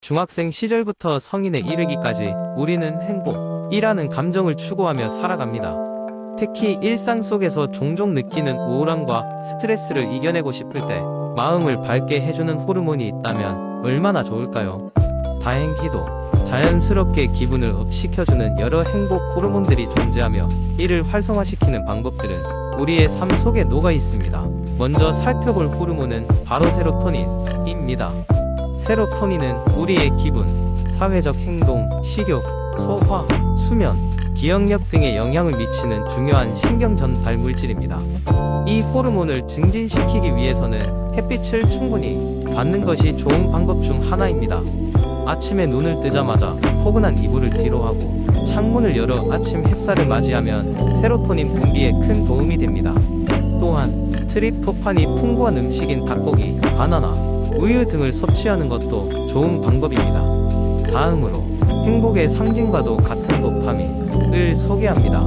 중학생 시절부터 성인에 이르기까지 우리는 행복이라는 감정을 추구하며 살아갑니다. 특히 일상 속에서 종종 느끼는 우울함과 스트레스를 이겨내고 싶을 때 마음을 밝게 해주는 호르몬이 있다면 얼마나 좋을까요? 다행히도 자연스럽게 기분을 업시켜주는 여러 행복 호르몬들이 존재하며 이를 활성화시키는 방법들은 우리의 삶 속에 녹아 있습니다. 먼저 살펴볼 호르몬은 바로 세로토닌입니다. 세로토닌은 우리의 기분, 사회적 행동, 식욕, 소화, 수면, 기억력 등에 영향을 미치는 중요한 신경 전달 물질입니다. 이 호르몬을 증진시키기 위해서는 햇빛을 충분히 받는 것이 좋은 방법 중 하나입니다. 아침에 눈을 뜨자마자 포근한 이불을 뒤로 하고 창문을 열어 아침 햇살을 맞이하면 세로토닌 분비에 큰 도움이 됩니다. 또한 트립토판이 풍부한 음식인 닭고기, 바나나, 우유 등을 섭취하는 것도 좋은 방법입니다. 다음으로 행복의 상징과도 같은 도파민을 소개합니다.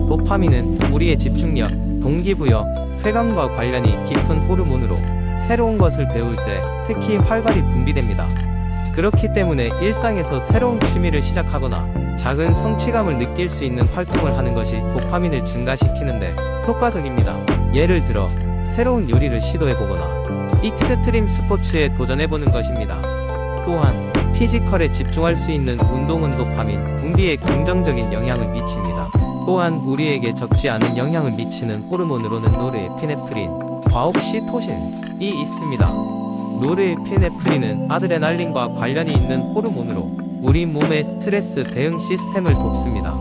도파민은 우리의 집중력, 동기부여, 쾌감과 관련이 깊은 호르몬으로 새로운 것을 배울 때 특히 활발히 분비됩니다. 그렇기 때문에 일상에서 새로운 취미를 시작하거나 작은 성취감을 느낄 수 있는 활동을 하는 것이 도파민을 증가시키는데 효과적입니다. 예를 들어 새로운 요리를 시도해보거나 익스트림 스포츠에 도전해보는 것입니다. 또한 피지컬에 집중할 수 있는 운동은 도파민 분비에 긍정적인 영향을 미칩니다. 또한 우리에게 적지 않은 영향을 미치는 호르몬으로는 노르에피네프린, 과옥시토신이 있습니다. 노르에피네프린은 아드레날린과 관련이 있는 호르몬으로 우리 몸의 스트레스 대응 시스템을 돕습니다.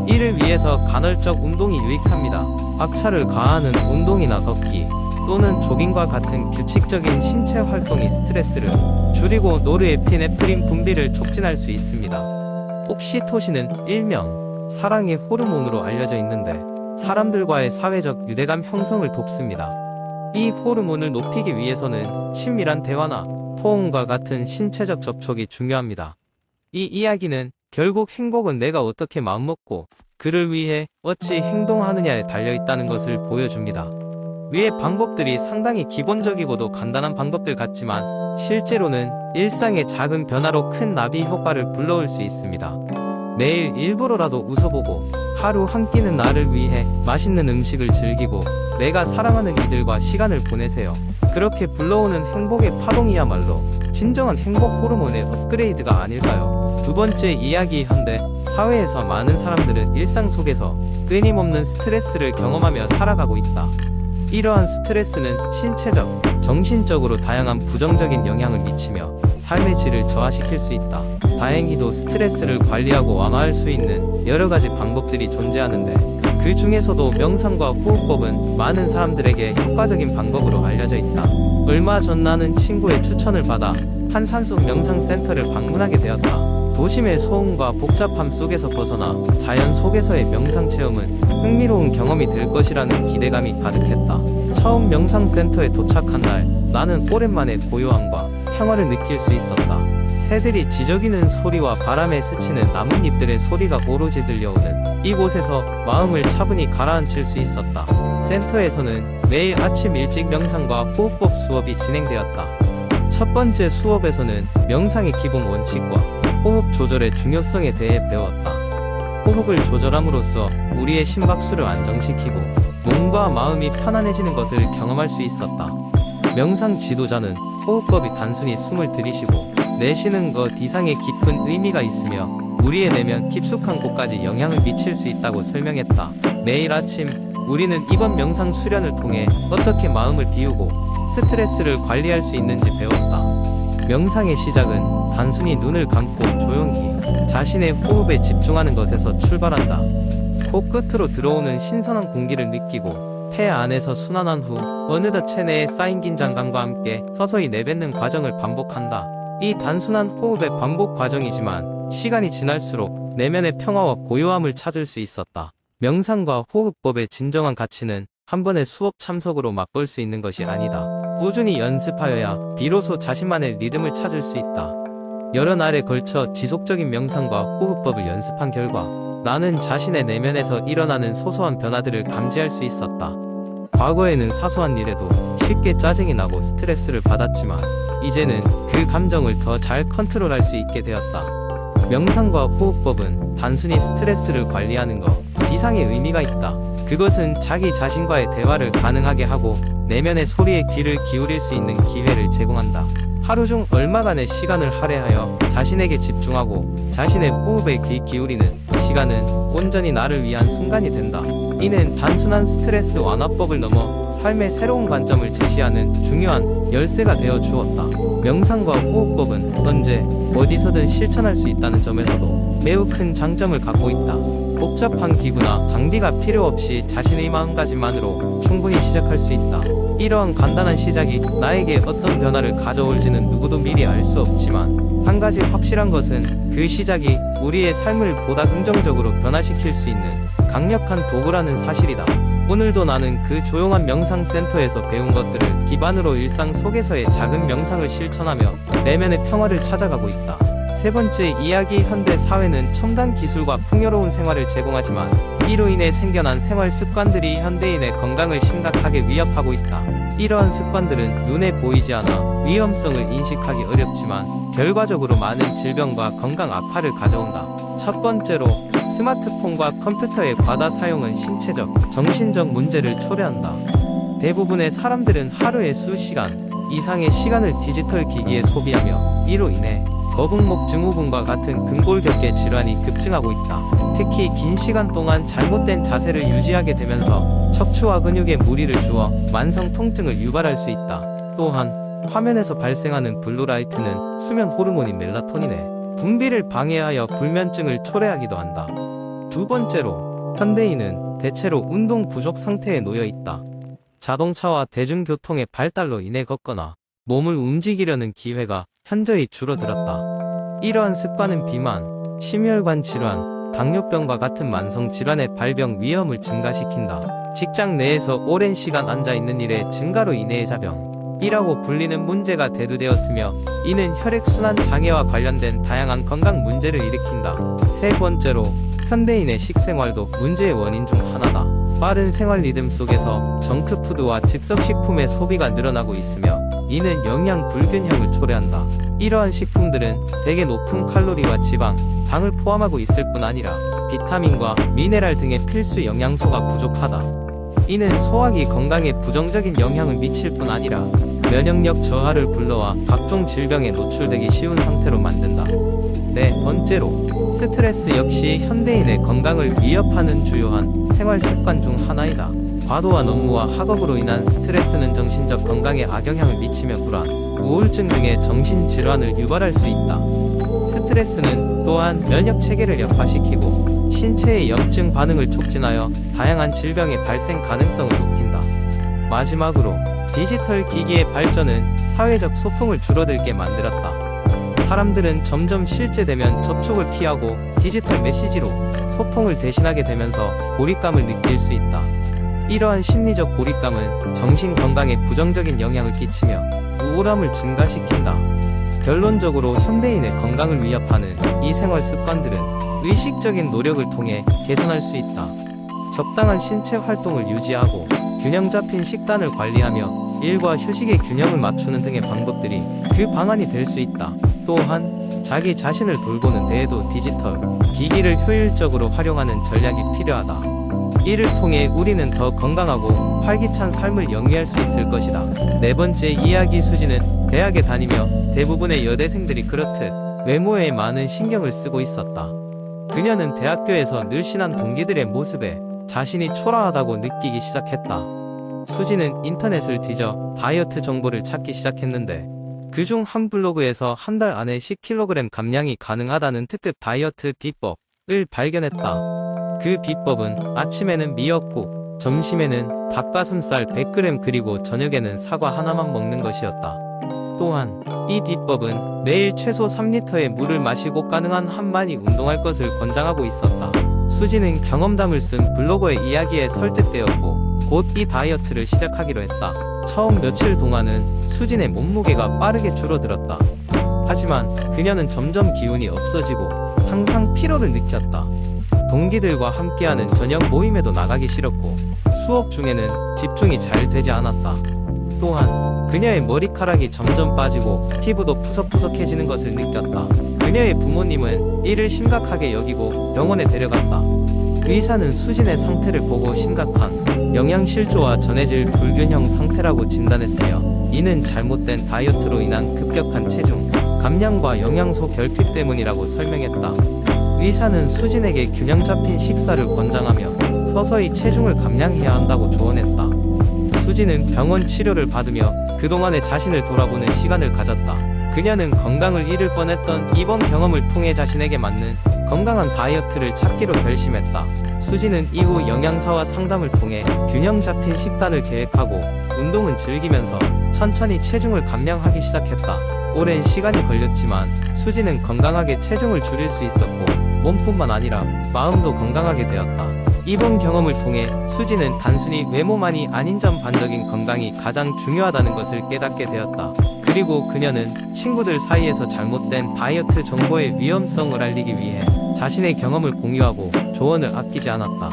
이를 위해서 간헐적 운동이 유익합니다. 박차를 가하는 운동이나 걷기 또는 조깅과 같은 규칙적인 신체 활동이 스트레스를 줄이고 노르에피네프린 분비를 촉진할 수 있습니다. 옥시토신은 일명 사랑의 호르몬으로 알려져 있는데 사람들과의 사회적 유대감 형성을 돕습니다. 이 호르몬을 높이기 위해서는 친밀한 대화나 포옹과 같은 신체적 접촉이 중요합니다. 이 이야기는 결국 행복은 내가 어떻게 마음먹고 그를 위해 어찌 행동하느냐에 달려있다는 것을 보여줍니다. 위의 방법들이 상당히 기본적이고도 간단한 방법들 같지만 실제로는 일상의 작은 변화로 큰 나비 효과를 불러올 수 있습니다. 매일 일부러라도 웃어보고 하루 한 끼는 나를 위해 맛있는 음식을 즐기고 내가 사랑하는 이들과 시간을 보내세요. 그렇게 불러오는 행복의 파동이야말로 진정한 행복 호르몬의 업그레이드가 아닐까요? 두 번째 이야기. 현대 사회에서 많은 사람들은 일상 속에서 끊임없는 스트레스를 경험하며 살아가고 있다. 이러한 스트레스는 신체적, 정신적으로 다양한 부정적인 영향을 미치며 삶의 질을 저하시킬 수 있다. 다행히도 스트레스를 관리하고 완화할 수 있는 여러 가지 방법들이 존재하는데 그 중에서도 명상과 호흡법은 많은 사람들에게 효과적인 방법으로 알려져 있다. 얼마 전 나는 친구의 추천을 받아 한 산속 명상센터를 방문하게 되었다. 도심의 소음과 복잡함 속에서 벗어나 자연 속에서의 명상 체험은 흥미로운 경험이 될 것이라는 기대감이 가득했다. 처음 명상센터에 도착한 날 나는 오랜만에 고요함과 평화를 느낄 수 있었다. 새들이 지저귀는 소리와 바람에 스치는 나뭇잎들의 소리가 오로지 들려오는 이곳에서 마음을 차분히 가라앉힐 수 있었다. 센터에서는 매일 아침 일찍 명상과 호흡법 수업이 진행되었다. 첫 번째 수업에서는 명상의 기본 원칙과 호흡 조절의 중요성에 대해 배웠다. 호흡을 조절함으로써 우리의 심박수를 안정시키고 몸과 마음이 편안해지는 것을 경험할 수 있었다. 명상 지도자는 호흡법이 단순히 숨을 들이쉬고 내쉬는 것 이상의 깊은 의미가 있으며 우리의 내면 깊숙한 곳까지 영향을 미칠 수 있다고 설명했다. 매일 아침 우리는 이번 명상 수련을 통해 어떻게 마음을 비우고 스트레스를 관리할 수 있는지 배웠다. 명상의 시작은 단순히 눈을 감고 조용히 자신의 호흡에 집중하는 것에서 출발한다. 코끝으로 들어오는 신선한 공기를 느끼고 폐 안에서 순환한 후 어느덧 체내에 쌓인 긴장감과 함께 서서히 내뱉는 과정을 반복한다. 이 단순한 호흡의 반복 과정이지만 시간이 지날수록 내면의 평화와 고요함을 찾을 수 있었다. 명상과 호흡법의 진정한 가치는 한 번의 수업 참석으로 맛볼 수 있는 것이 아니다. 꾸준히 연습하여야 비로소 자신만의 리듬을 찾을 수 있다. 여러 날에 걸쳐 지속적인 명상과 호흡법을 연습한 결과 나는 자신의 내면에서 일어나는 소소한 변화들을 감지할 수 있었다. 과거에는 사소한 일에도 쉽게 짜증이 나고 스트레스를 받았지만 이제는 그 감정을 더 잘 컨트롤할 수 있게 되었다. 명상과 호흡법은 단순히 스트레스를 관리하는 것 이상의 의미가 있다. 그것은 자기 자신과의 대화를 가능하게 하고 내면의 소리에 귀를 기울일 수 있는 기회를 제공한다. 하루 중 얼마간의 시간을 할애하여 자신에게 집중하고 자신의 호흡에 귀 기울이는 시간은 온전히 나를 위한 순간이 된다. 이는 단순한 스트레스 완화법을 넘어 삶의 새로운 관점을 제시하는 중요한 열쇠가 되어 주었다. 명상과 호흡법은 언제 어디서든 실천할 수 있다는 점에서도 매우 큰 장점을 갖고 있다. 복잡한 기구나 장비가 필요 없이 자신의 마음가짐만으로 충분히 시작할 수 있다. 이러한 간단한 시작이 나에게 어떤 변화를 가져올지는 누구도 미리 알 수 없지만 한 가지 확실한 것은 그 시작이 우리의 삶을 보다 긍정적으로 변화시킬 수 있는 강력한 도구라는 사실이다. 오늘도 나는 그 조용한 명상센터에서 배운 것들을 기반으로 일상 속에서의 작은 명상을 실천하며 내면의 평화를 찾아가고 있다. 세 번째 이야기, 현대 사회는 첨단 기술과 풍요로운 생활을 제공하지만 이로 인해 생겨난 생활 습관들이 현대인의 건강을 심각하게 위협하고 있다. 이러한 습관들은 눈에 보이지 않아 위험성을 인식하기 어렵지만 결과적으로 많은 질병과 건강 악화를 가져온다. 첫 번째로 스마트폰과 컴퓨터의 과다 사용은 신체적, 정신적 문제를 초래한다. 대부분의 사람들은 하루에 수시간 이상의 시간을 디지털 기기에 소비하며 이로 인해 거북목 증후군과 같은 근골격계 질환이 급증하고 있다. 특히 긴 시간 동안 잘못된 자세를 유지하게 되면서 척추와 근육에 무리를 주어 만성 통증을 유발할 수 있다. 또한 화면에서 발생하는 블루라이트는 수면 호르몬인 멜라토닌의 분비를 방해하여 불면증을 초래하기도 한다. 두 번째로, 현대인은 대체로 운동 부족 상태에 놓여 있다. 자동차와 대중교통의 발달로 인해 걷거나 몸을 움직이려는 기회가 현저히 줄어들었다. 이러한 습관은 비만, 심혈관 질환, 당뇨병과 같은 만성 질환의 발병 위험을 증가시킨다. 직장 내에서 오랜 시간 앉아있는 일의 증가로 인해의 자병이라고 불리는 문제가 대두되었으며 이는 혈액순환 장애와 관련된 다양한 건강 문제를 일으킨다. 세 번째로, 현대인의 식생활도 문제의 원인 중 하나다. 빠른 생활 리듬 속에서 정크푸드와 즉석식품의 소비가 늘어나고 있으며 이는 영양 불균형을 초래한다. 이러한 식품들은 대개 높은 칼로리와 지방, 당을 포함하고 있을 뿐 아니라 비타민과 미네랄 등의 필수 영양소가 부족하다. 이는 소화기 건강에 부정적인 영향을 미칠 뿐 아니라 면역력 저하를 불러와 각종 질병에 노출되기 쉬운 상태로 만든다. 네 번째로, 스트레스 역시 현대인의 건강을 위협하는 주요한 생활 습관 중 하나이다. 과도한 업무와 학업으로 인한 스트레스는 정신적 건강에 악영향을 미치며 불안, 우울증 등의 정신질환을 유발할 수 있다. 스트레스는 또한 면역 체계를 약화시키고 신체의 염증 반응을 촉진하여 다양한 질병의 발생 가능성을 높인다. 마지막으로, 디지털 기기의 발전은 사회적 소통을 줄어들게 만들었다. 사람들은 점점 실제되면 접촉을 피하고 디지털 메시지로 소통을 대신하게 되면서 고립감을 느낄 수 있다. 이러한 심리적 고립감은 정신 건강에 부정적인 영향을 끼치며 우울함을 증가시킨다. 결론적으로 현대인의 건강을 위협하는 이 생활 습관들은 의식적인 노력을 통해 개선할 수 있다. 적당한 신체 활동을 유지하고 균형 잡힌 식단을 관리하며 일과 휴식의 균형을 맞추는 등의 방법들이 그 방안이 될 수 있다. 또한 자기 자신을 돌보는 데에도 디지털 기기를 효율적으로 활용하는 전략이 필요하다. 이를 통해 우리는 더 건강하고 활기찬 삶을 영위할 수 있을 것이다. 네 번째 이야기, 수지는 대학에 다니며 대부분의 여대생들이 그렇듯 외모에 많은 신경을 쓰고 있었다. 그녀는 대학교에서 늘씬한 동기들의 모습에 자신이 초라하다고 느끼기 시작했다. 수지는 인터넷을 뒤져 다이어트 정보를 찾기 시작했는데 그중 한 블로그에서 한 달 안에 10kg 감량이 가능하다는 특급 다이어트 비법을 발견했다. 그 비법은 아침에는 미역국, 점심에는 닭가슴살 100g 그리고 저녁에는 사과 하나만 먹는 것이었다. 또한 이 비법은 매일 최소 3리터의 물을 마시고 가능한 한 많이 운동할 것을 권장하고 있었다. 수지는 경험담을 쓴 블로거의 이야기에 설득되었고 곧 이 다이어트를 시작하기로 했다. 처음 며칠 동안은 수진의 몸무게가 빠르게 줄어들었다. 하지만 그녀는 점점 기운이 없어지고 항상 피로를 느꼈다. 동기들과 함께하는 저녁 모임에도 나가기 싫었고 수업 중에는 집중이 잘 되지 않았다. 또한 그녀의 머리카락이 점점 빠지고 피부도 푸석푸석해지는 것을 느꼈다. 그녀의 부모님은 이를 심각하게 여기고 병원에 데려갔다. 의사는 수진의 상태를 보고 심각한 영양실조와 전해질 불균형 상태라고 진단했으며 이는 잘못된 다이어트로 인한 급격한 체중 감량과 영양소 결핍 때문이라고 설명했다. 의사는 수진에게 균형 잡힌 식사를 권장하며 서서히 체중을 감량해야 한다고 조언했다. 수진은 병원 치료를 받으며 그동안의 자신을 돌아보는 시간을 가졌다. 그녀는 건강을 잃을 뻔했던 이번 경험을 통해 자신에게 맞는 건강한 다이어트를 찾기로 결심했다. 수진은 이후 영양사와 상담을 통해 균형 잡힌 식단을 계획하고 운동은 즐기면서 천천히 체중을 감량하기 시작했다. 오랜 시간이 걸렸지만 수진은 건강하게 체중을 줄일 수 있었고 몸뿐만 아니라 마음도 건강하게 되었다. 이번 경험을 통해 수진은 단순히 외모만이 아닌 전반적인 건강이 가장 중요하다는 것을 깨닫게 되었다. 그리고 그녀는 친구들 사이에서 잘못된 다이어트 정보의 위험성을 알리기 위해 자신의 경험을 공유하고 조언을 아끼지 않았다.